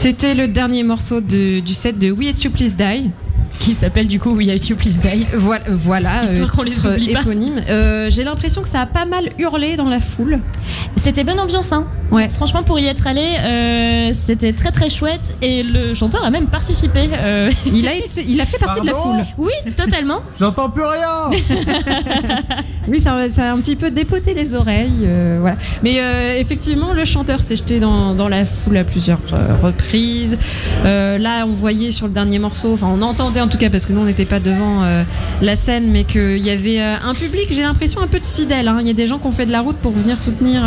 C'était le dernier morceau du set de We Hate You Please Die. Qui s'appelle du coup We Hate You Please Die. Voilà, histoire qu'on les oublie pas. Éponyme. J'ai l'impression que ça a pas mal hurlé dans la foule. C'était bonne ambiance, hein. Ouais. Franchement, pour y être allé, c'était très très chouette et le chanteur a même participé. Il a fait partie de la foule. Oui, totalement. J'entends plus rien. Oui, ça a un petit peu dépoté les oreilles, voilà. Mais effectivement, le chanteur s'est jeté dans la foule à plusieurs reprises. Là, on voyait sur le dernier morceau, enfin, on entendait en tout cas parce que nous on n'était pas devant la scène, mais qu'il y avait un public, j'ai l'impression un peu de fidèles. Hein. Il y a des gens qui ont fait de la route pour venir soutenir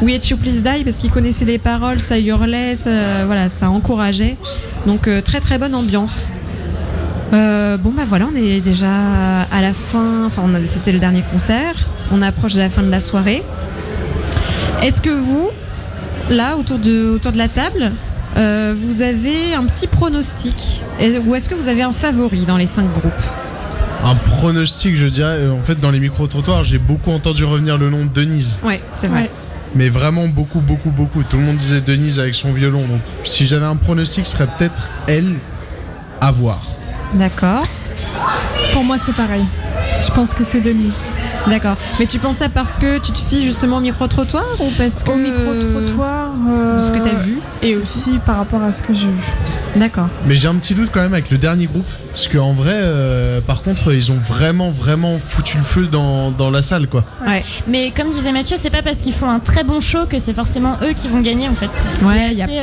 We Hate You Please Die parce qu'ils connaissaient les paroles, ça hurlait, ça encourageait. Donc très très bonne ambiance. Bon bah voilà, on est déjà à la fin. Enfin, c'était le dernier concert. On approche de la fin de la soirée. Est-ce que vous, là, autour de la table, vous avez un petit pronostic ou est-ce que vous avez un favori dans les 5 groupes? Un pronostic, je dirais. En fait, dans les micro-trottoirs, j'ai beaucoup entendu revenir le nom de Denise. Ouais, c'est vrai. Ouais. Mais vraiment beaucoup. Tout le monde disait Denise avec son violon. Donc, si j'avais un pronostic, ce serait peut-être elle à voir. D'accord. Pour moi, c'est pareil. Je pense que c'est Denise. D'accord. Mais tu penses ça parce que tu te fies justement au micro-trottoir ou parce que... Au micro-trottoir. Ce que t'as vu. Et aussi par rapport à ce que j'ai vu. D'accord. Mais j'ai un petit doute quand même avec le dernier groupe. Parce qu'en vrai, par contre, ils ont vraiment foutu le feu dans la salle, quoi. Ouais. Mais comme disait Mathieu, c'est pas parce qu'ils font un très bon show que c'est forcément eux qui vont gagner en fait.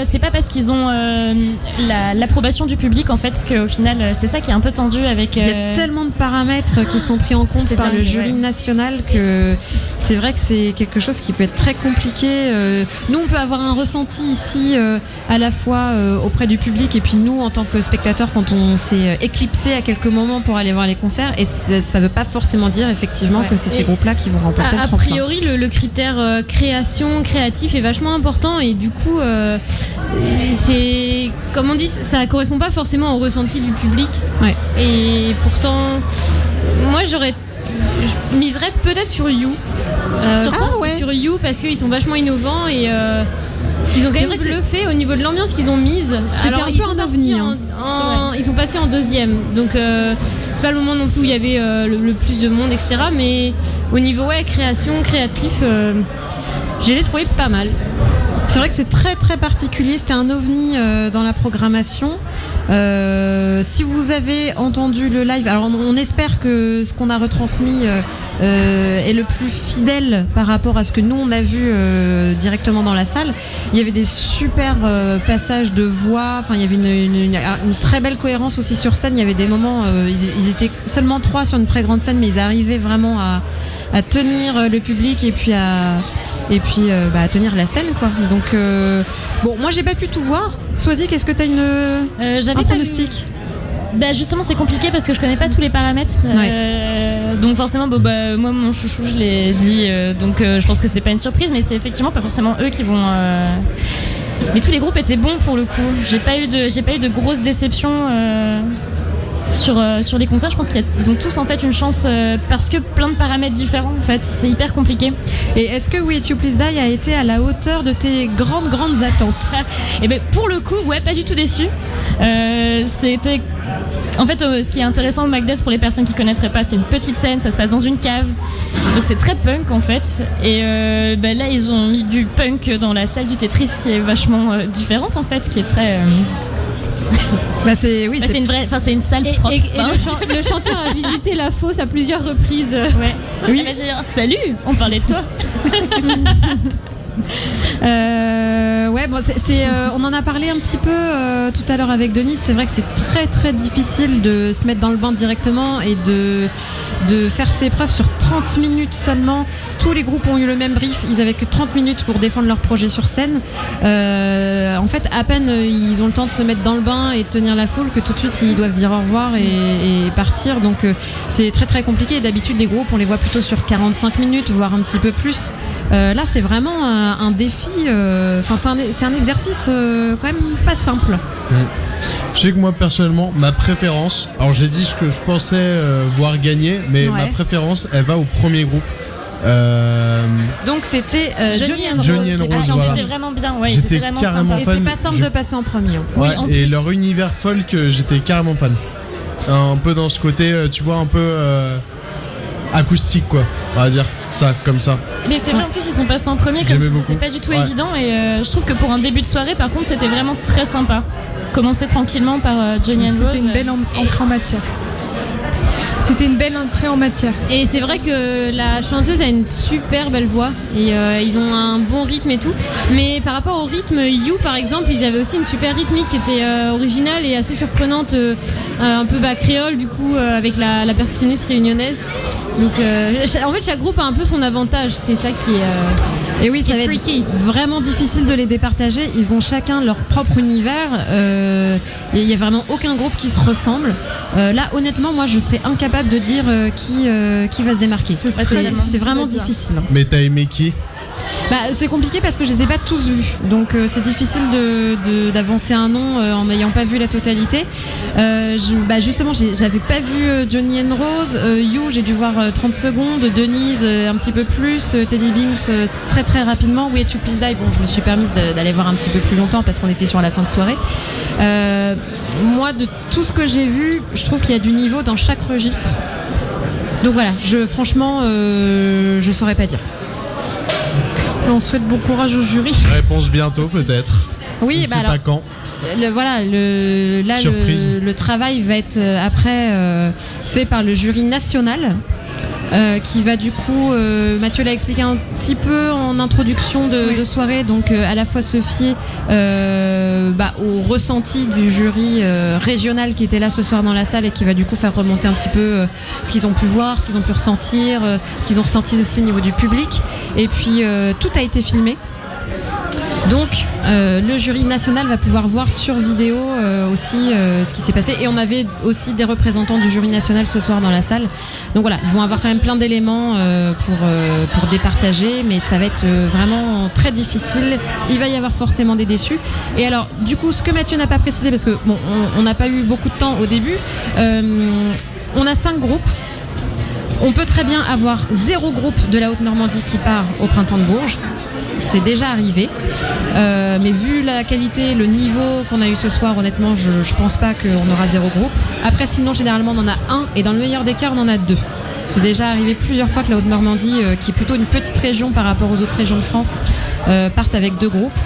C'est pas parce qu'ils ont l'approbation du public en fait qu'au final c'est ça qui est un peu tendu avec. Il y a tellement de paramètres qui sont pris en compte par le jury national que c'est vrai que c'est quelque chose qui peut être très compliqué. Nous, on peut avoir un ressenti ici à la fois auprès du public et puis nous en tant que spectateurs quand on s'est éclipsé à quelques moments pour aller voir les concerts et ça veut pas forcément dire effectivement que c'est ces groupes-là qui vont remporter le tremplin. A priori, le critère créatif est vachement important et du coup, c'est comme on dit, ça correspond pas forcément au ressenti du public. Ouais. Et pourtant, moi je miserais peut-être sur You. Sur You parce qu'ils sont vachement innovants et ils ont quand même bluffé au niveau de l'ambiance qu'ils ont mise. C'était un peu un ovni. Ils sont passés en 2e, donc c'est pas le moment non plus où il y avait le plus de monde, etc. Mais au niveau création, créatif, j'ai les trouvé pas mal. C'est vrai que c'est très très particulier, c'était un ovni dans la programmation. Si vous avez entendu le live, alors on espère que ce qu'on a retransmis est le plus fidèle par rapport à ce que nous on a vu directement dans la salle. Il y avait des super passages de voix, enfin il y avait une très belle cohérence aussi sur scène. Il y avait des moments, ils étaient seulement 3 sur une très grande scène, mais ils arrivaient vraiment à tenir le public et puis à tenir la scène quoi. Donc bon, moi j'ai pas pu tout voir. Swazik, est-ce que t'as un pronostic? Bah justement c'est compliqué parce que je connais pas tous les paramètres. Donc forcément moi mon chouchou je l'ai dit donc je pense que c'est pas une surprise mais c'est effectivement pas forcément eux qui vont mais tous les groupes étaient bons pour le coup. J'ai pas eu de grosses déceptions sur les concerts. Je pense qu'ils ont tous en fait une chance parce que plein de paramètres différents en fait, c'est hyper compliqué. Et est-ce que We Hate You Please Die a été à la hauteur de tes grandes attentes? Et ben pour le coup pas du tout déçu. C'était en fait ce qui est intéressant au Magdez pour les personnes qui connaîtraient pas, c'est une petite scène, ça se passe dans une cave, donc c'est très punk en fait. Et là ils ont mis du punk dans la salle du Tetris qui est vachement différente en fait, qui est très c'est une vraie, c'est une salle propre. Et le chanteur a visité la fosse à plusieurs reprises. Ouais. Oui. Il va dire salut, on parlait de toi. On en a parlé un petit peu tout à l'heure avec Denise. C'est vrai que c'est très très difficile de se mettre dans le bain directement et de faire ses preuves sur 30 minutes seulement. Tous les groupes ont eu le même brief, ils avaient que 30 minutes pour défendre leur projet sur scène. En fait, à peine ils ont le temps de se mettre dans le bain et de tenir la foule que tout de suite ils doivent dire au revoir et partir. Donc c'est très très compliqué. D'habitude les groupes on les voit plutôt sur 45 minutes, voire un petit peu plus. Là c'est vraiment un défi, c'est un exercice quand même pas simple. Je sais que moi personnellement ma préférence, alors j'ai dit ce que je pensais voir gagner, mais ma préférence elle va au premier groupe Donc c'était Johnny and Johnny and Rose. Rose, Ah, voilà. c'était vraiment bien, ouais, J'étais c'était vraiment carrément sympa. Et c'est fan. pas simple de passer en premier. Ouais, en et plus. leur univers folk, j'étais carrément fan. Un peu dans ce côté, tu vois, un peu acoustique, quoi. On va dire ça, comme ça. Mais c'est vrai, en plus, ils sont passés en premier, comme J'aimais tu dis, beaucoup. c'est pas du tout Ouais. évident. Et je trouve que pour un début de soirée, par contre, c'était vraiment très sympa. Commencer tranquillement par Johnny and Rose. C'était une belle entrée en matière. C'était une belle entrée en matière. Et c'est vrai que la chanteuse a une super belle voix et ils ont un bon rythme et tout. Mais par rapport au rythme, You par exemple, ils avaient aussi une super rythmique qui était originale et assez surprenante, un peu créole du coup, avec la percussionniste réunionnaise. Donc en fait chaque groupe a un peu son avantage, c'est ça qui est... Et oui, ça va être tricky. vraiment difficile de les départager. Ils ont chacun leur propre univers. Il n'y a vraiment aucun groupe qui se ressemble. Là, honnêtement, moi, je serais incapable de dire qui va se démarquer. C'est très difficile C'est vraiment à dire. difficile. Mais t'as aimé qui? C'est compliqué parce que je les ai pas tous vus. Donc c'est difficile d'avancer un nom en n'ayant pas vu la totalité. Justement, j'avais pas vu Johnny and Rose. You, j'ai dû voir 30 secondes. Denise, un petit peu plus. Teddy Binks, très très rapidement. Way to Please Die, bon, je me suis permise d'aller voir un petit peu plus longtemps parce qu'on était sur la fin de soirée. Moi, de tout ce que j'ai vu, je trouve qu'il y a du niveau dans chaque registre. Donc voilà, franchement, je saurais pas dire. On souhaite bon courage au jury. Réponse bientôt, peut-être. Oui, On sait pas quand. Surprise. Le travail va être après fait par le jury national. Qui va du coup, Mathieu l'a expliqué un petit peu en introduction de soirée, donc à la fois se fier au ressenti du jury régional qui était là ce soir dans la salle et qui va du coup faire remonter un petit peu ce qu'ils ont pu voir, ce qu'ils ont pu ressentir, ce qu'ils ont ressenti aussi au niveau du public. Et puis tout a été filmé. Donc le jury national va pouvoir voir sur vidéo aussi ce qui s'est passé, et on avait aussi des représentants du jury national ce soir dans la salle. Donc voilà, ils vont avoir quand même plein d'éléments pour départager, mais ça va être vraiment très difficile. Il va y avoir forcément des déçus. Et alors du coup, ce que Mathieu n'a pas précisé, parce que bon, on n'a pas eu beaucoup de temps au début, on a 5 groupes. On peut très bien avoir 0 groupe de la Haute-Normandie qui part au Printemps de Bourges. C'est déjà arrivé, mais vu la qualité, le niveau qu'on a eu ce soir, honnêtement, je pense pas qu'on aura 0 groupe. Après, sinon, généralement, on en a 1, et dans le meilleur des cas, on en a 2. C'est déjà arrivé plusieurs fois que la Haute-Normandie, qui est plutôt une petite région par rapport aux autres régions de France, parte avec 2 groupes.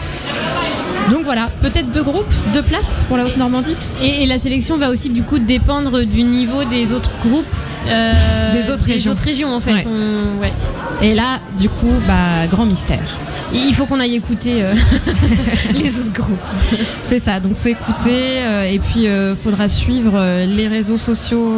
Donc voilà, peut-être 2 groupes, 2 places pour la Haute-Normandie. Et la sélection va aussi du coup dépendre du niveau des autres groupes, des autres régions en fait. Ouais. Et là, du coup, grand mystère. Il faut qu'on aille écouter les autres groupes. C'est ça, donc faut écouter et puis faudra suivre les réseaux sociaux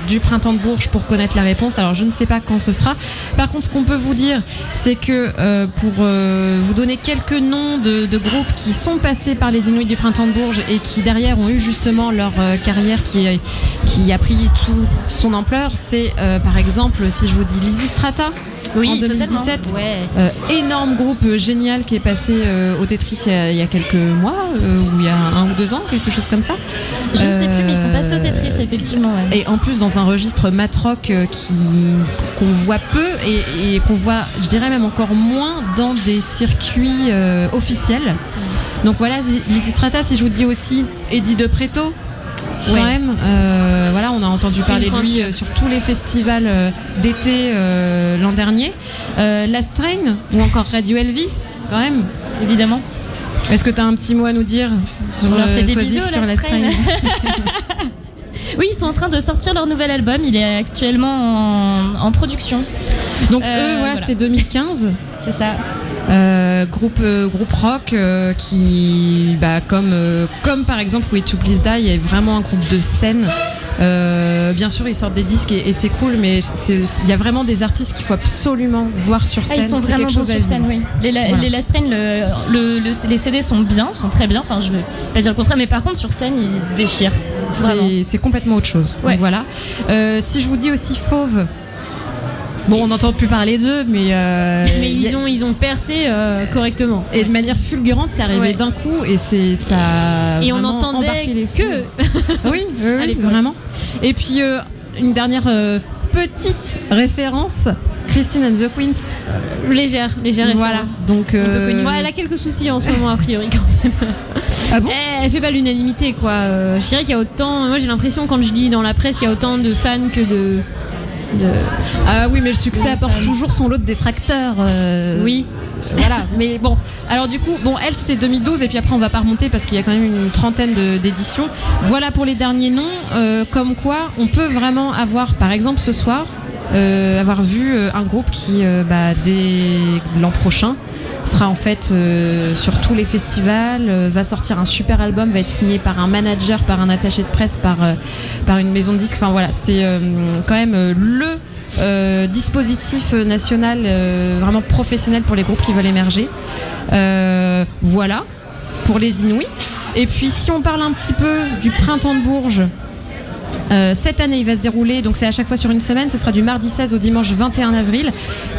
du Printemps de Bourges pour connaître la réponse. Alors je ne sais pas quand ce sera. Par contre, ce qu'on peut vous dire, c'est que pour vous donner quelques noms de groupes qui sont passés par les Inuits du Printemps de Bourges et qui derrière ont eu justement leur carrière qui a pris toute son ampleur, c'est par exemple, si je vous dis Lysistrata. Oui, en 2017, totalement. Ouais. énorme groupe génial qui est passé au Tetris il y a quelques mois, ou il y a 1 ou 2 ans, quelque chose comme ça. Je ne sais plus, mais ils sont passés au Tetris, effectivement. Ouais. Et en plus dans un registre mat-rock qu'on voit peu et qu'on voit, je dirais même encore moins dans des circuits officiels. Donc voilà, Lysistrata, si je vous dis aussi Eddie De Pretto. Quand même, voilà, on a entendu parler de lui sur tous les festivals d'été l'an dernier. Last Train ou encore Radio Elvis, quand même, évidemment. Est-ce que tu as un petit mot à nous dire sur On leur fait des Swazik, bisous, sur Last Train. Oui, ils sont en train de sortir leur nouvel album. Il est actuellement en production. Donc eux, voilà, c'était 2015. C'est ça. Groupe rock qui, comme par exemple Way to Please Die, est vraiment un groupe de scène. Bien sûr, ils sortent des disques et c'est cool, mais il y a vraiment des artistes qu'il faut absolument voir sur scène. Ils sont vraiment bons sur scène, oui. Les Last Train, les CD sont très bien. Enfin, je veux pas dire le contraire, mais par contre, sur scène, ils déchirent. C'est complètement autre chose. Ouais. Donc, voilà. Si je vous dis aussi Fauve. Bon, on n'entend plus parler d'eux, mais ils ont percé correctement. Et de manière fulgurante, c'est arrivé d'un coup et ça. Et on entendait les que. oui, vraiment. Et puis une dernière petite référence Christine and the Queens. Légère Voilà. Donc, c'est peu connu. Ouais, elle a quelques soucis en ce moment, a priori, quand même. Ah bon? Elle fait pas l'unanimité, quoi. Je dirais qu'il y a autant. Moi, j'ai l'impression, quand je lis dans la presse, il y a autant de fans que de. Ah oui, mais le succès apporte toujours son lot de détracteurs. Oui. Voilà, mais bon. Alors du coup, bon, elle c'était 2012 et puis après on va pas remonter parce qu'il y a quand même une trentaine d'éditions. Voilà pour les derniers noms. Comme quoi, on peut vraiment avoir, par exemple ce soir, avoir vu un groupe qui, dès l'an prochain, sera en fait sur tous les festivals, va sortir un super album, va être signé par un manager, par un attaché de presse, par une maison de disques. Enfin voilà, c'est quand même le dispositif national vraiment professionnel pour les groupes qui veulent émerger. Voilà pour les Inouïs. Et puis si on parle un petit peu du Printemps de Bourges, cette année il va se dérouler, donc c'est à chaque fois sur une semaine, ce sera du mardi 16 au dimanche 21 avril.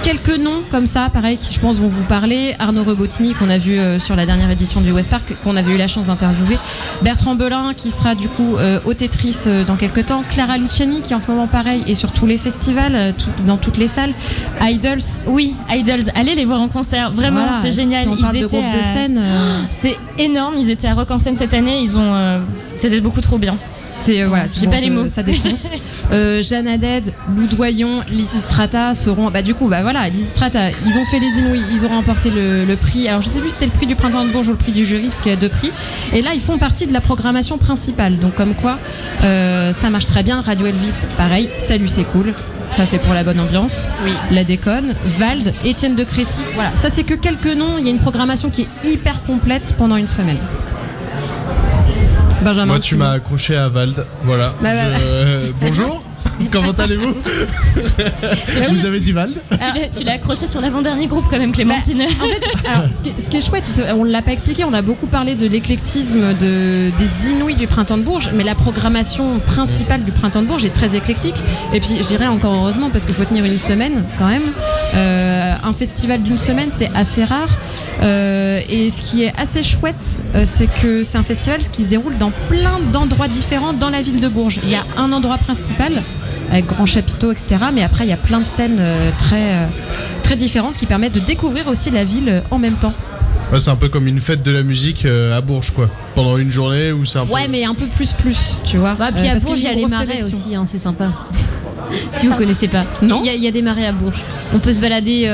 Quelques noms comme ça, pareil, qui je pense vont vous parler. Arnaud Robotini qu'on a vu sur la dernière édition du West Park, qu'on avait eu la chance d'interviewer. Bertrand Belin qui sera du coup au Tetris dans quelques temps. Clara Luciani qui en ce moment pareil est sur tous les festivals, dans toutes les salles. Idols. Oui, Idols, allez les voir en concert, vraiment, voilà, c'est génial. Si on parle de groupe de scène, c'est énorme, ils étaient à Rock en scène cette année, c'était beaucoup trop bien. C'est voilà, j'ai pas les mots. Ça défonce. Jeanne Haddad, Lou Doyon, Lysistrata seront. Du coup, voilà, Lysistrata, ils ont fait les Inouïs, ils auront remporté le prix. Alors je sais plus si c'était le prix du Printemps de Bourges ou le prix du jury parce qu'il y a 2 prix. Et là, ils font partie de la programmation principale. Donc comme quoi, ça marche très bien. Radio Elvis, pareil. Salut, c'est cool. Ça c'est pour la bonne ambiance. Oui. La Déconne, Vald, Étienne de Crécy. Voilà, ça c'est que quelques noms. Il y a une programmation qui est hyper complète pendant une semaine. Benjamin, moi tu m'as accroché à Vald, voilà. Bonjour, comment allez-vous? Vous avez dit Vald? Tu l'as accroché sur l'avant-dernier groupe quand même, Clémentine. En fait, alors, ce qui est chouette, on ne l'a pas expliqué, on a beaucoup parlé de l'éclectisme des Inouïs du Printemps de Bourges, mais la programmation principale du Printemps de Bourges est très éclectique. Et puis je dirais encore heureusement parce qu'il faut tenir une semaine quand même. Un festival d'une semaine, c'est assez rare. Et ce qui est assez chouette, c'est que c'est un festival qui se déroule dans plein d'endroits différents dans la ville de Bourges. Il y a un endroit principal avec grand chapiteau, etc. Mais après, il y a plein de scènes très différentes qui permettent de découvrir aussi la ville en même temps. Ouais, c'est un peu comme une fête de la musique à Bourges, quoi. Pendant une journée où c'est un peu... Ouais, mais un peu plus, tu vois. Puis à Bourges, il y a les marais aussi, hein, c'est sympa. Si vous connaissez pas. Non. Il y a des marais à Bourges. On peut se balader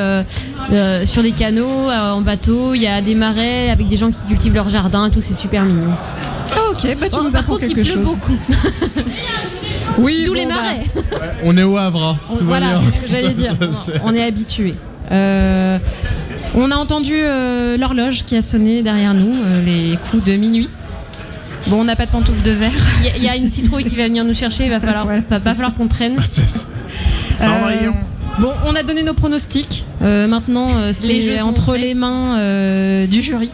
sur des canaux, en bateau. Il y a des marais avec des gens qui cultivent leur jardin et tout, c'est super mignon. Ah ok, tu nous apprends quelque chose. Il pleut beaucoup. Oui, d'où les marais. Ouais, on est au Havre, hein. Voilà, c'est ce que j'allais dire. On est habitués. On a entendu l'horloge qui a sonné derrière nous, les coups de minuit. Bon, on n'a pas de pantoufles de verre. Il y a une citrouille qui va venir nous chercher, il va pas falloir qu'on traîne. Bon, on a donné nos pronostics. Maintenant, c'est entre les mains du jury.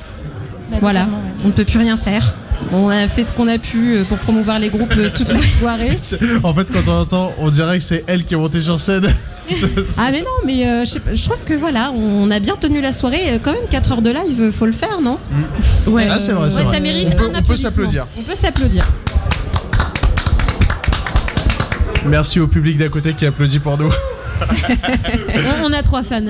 Voilà, on ne peut plus rien faire. On a fait ce qu'on a pu pour promouvoir les groupes toute la soirée. En fait, quand on entend, on dirait que c'est elle qui est montée sur scène. Ah mais non, mais je trouve que voilà, on a bien tenu la soirée. Quand même 4 heures de live, faut le faire, non? Ouais. Ah c'est vrai, c'est vrai. Ça mérite on peut s'applaudir. On peut s'applaudir. Merci au public d'à côté qui applaudit pour nous. On a 3 fans.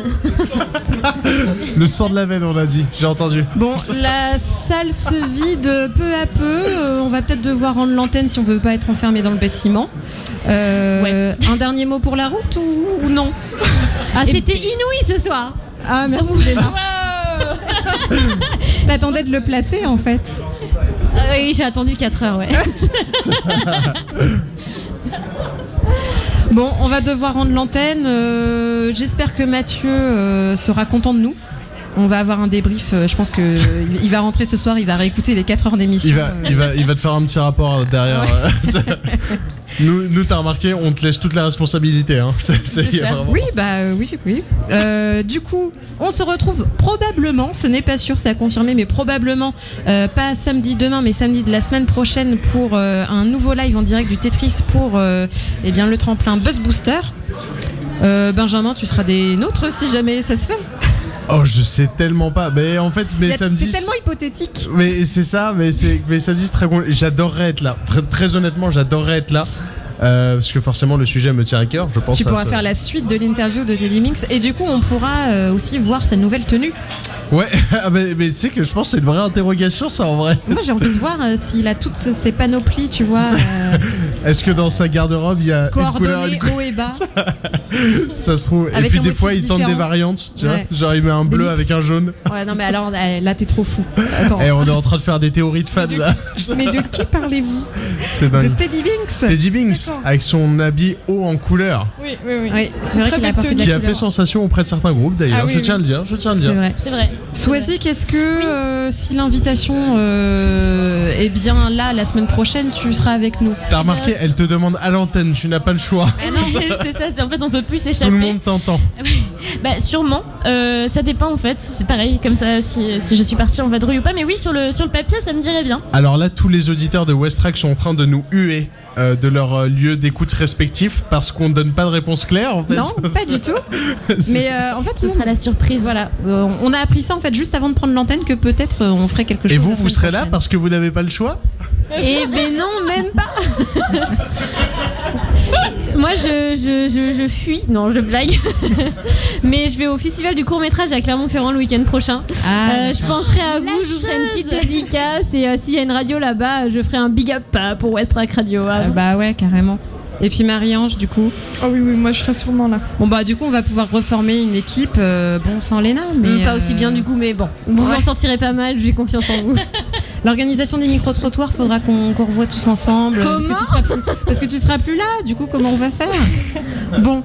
Le sang de la veine, on a dit, j'ai entendu. Bon, la salle se vide peu à peu. On va peut-être devoir rendre l'antenne si on veut pas être enfermé dans le bâtiment. Un dernier mot pour la route ou non? Ah, c'était Inouï ce soir. Ah, merci Léna. T'attendais de le placer en fait. Oui, j'ai attendu 4 heures, ouais. Bon, on va devoir rendre l'antenne. J'espère que Mathieu sera content de nous. On va avoir un débrief. Je pense que il va rentrer ce soir. Il va réécouter les 4 heures d'émission. Il va te faire un petit rapport derrière. Ouais. Nous, t'as remarqué, on te laisse toute la responsabilité. Hein. C'est ça. Vraiment... Oui. Du coup, on se retrouve probablement. Ce n'est pas sûr, c'est à confirmer, mais probablement pas samedi demain, mais samedi de la semaine prochaine pour un nouveau live en direct du Tetris pour le tremplin Buzz Booster. Benjamin, tu seras des nôtres si jamais ça se fait. Oh, je sais tellement pas. Mais en fait, samedi. C'est tellement hypothétique. Mais c'est ça. Mais samedi, c'est très bon. J'adorerais être là. Très honnêtement, j'adorerais être là. parce que forcément le sujet me tient à cœur. Je pense. Tu pourras faire la suite de l'interview de Teddy Binks et du coup on pourra aussi voir sa nouvelle tenue. Ouais, mais tu sais que je pense que c'est une vraie interrogation ça en vrai. Moi j'ai envie de voir s'il a toutes ces panoplies, tu vois. Est-ce que dans sa garde-robe il y a coordonnées haut et bas. Ça se trouve. Avec et puis des fois il tente différent. des variantes, tu vois. Ouais. Genre il met un bleu avec un jaune. Ouais non mais alors là t'es trop fou. Attends. Et on est en train de faire des théories de fans là. Mais de qui parlez-vous? C'est De dingue. Teddy Binks. Teddy Binks avec son habit haut en couleur. Oui. Oui, c'est vrai qu'il a apporté de la Qui a couleur. fait sensation auprès de certains groupes d'ailleurs. Ah oui, je tiens à le dire. C'est vrai. Swazik, est-ce que si l'invitation est bien là la semaine prochaine, tu seras avec nous? T'as remarqué, elle te demande à l'antenne, tu n'as pas le choix. C'est ça, en fait on peut plus s'échapper. Tout le monde t'entend. Bah sûrement, ça dépend en fait, c'est pareil, comme ça si je suis partie en vadrouille ou pas, mais oui sur le papier ça me dirait bien. Alors là, tous les auditeurs de Westrack sont en train de nous huer de leur lieu d'écoute respectif parce qu'on donne pas de réponse claire en fait. Non, pas du tout. Mais en fait, Ce sera la surprise. Voilà, on a appris ça en fait juste avant de prendre l'antenne que peut-être on ferait quelque chose. Et vous, la vous semaine serez là prochaine. parce que vous n'avez pas le choix? Eh ben non, même pas. Moi, je fuis. Non, je blague. Mais je vais au festival du court-métrage à Clermont-Ferrand le week-end prochain. Je penserai à vous, je vous ferai une petite dédicace. Et s'il y a une radio là-bas, je ferai un big up pour Westrack Radio. Bah ouais, carrément. Et puis Marie-Ange, du coup. Oh oui, moi je serai sûrement là. Bon bah du coup on va pouvoir reformer une équipe, bon sans Léna, mais pas aussi bien du coup, mais bon, vous en sortirez pas mal. J'ai confiance en vous. L'organisation des micro-trottoirs, faudra qu'on revoie tous ensemble. Parce que tu seras plus là. Du coup, comment on va faire? Bon,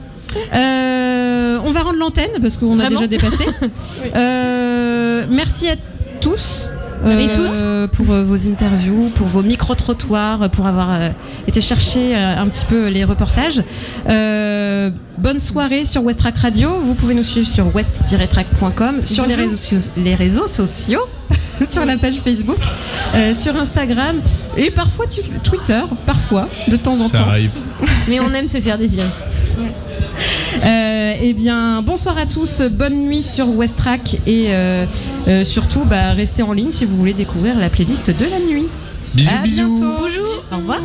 on va rendre l'antenne parce qu'on a déjà dépassé. Merci à tous. Et toutes pour vos interviews, pour vos micro-trottoirs, pour avoir été chercher un petit peu les reportages. Bonne soirée sur Westrack Radio. Vous pouvez nous suivre sur west-track.com, sur les réseaux sociaux, sur la page Facebook, sur Instagram et parfois Twitter, parfois, de temps en temps. Ça arrive. Mais on aime se faire désirer. Eh bien, bonsoir à tous, bonne nuit sur Westrack et surtout, restez en ligne si vous voulez découvrir la playlist de la nuit. Bisous, à bisous. bientôt. Bonjour. Au revoir.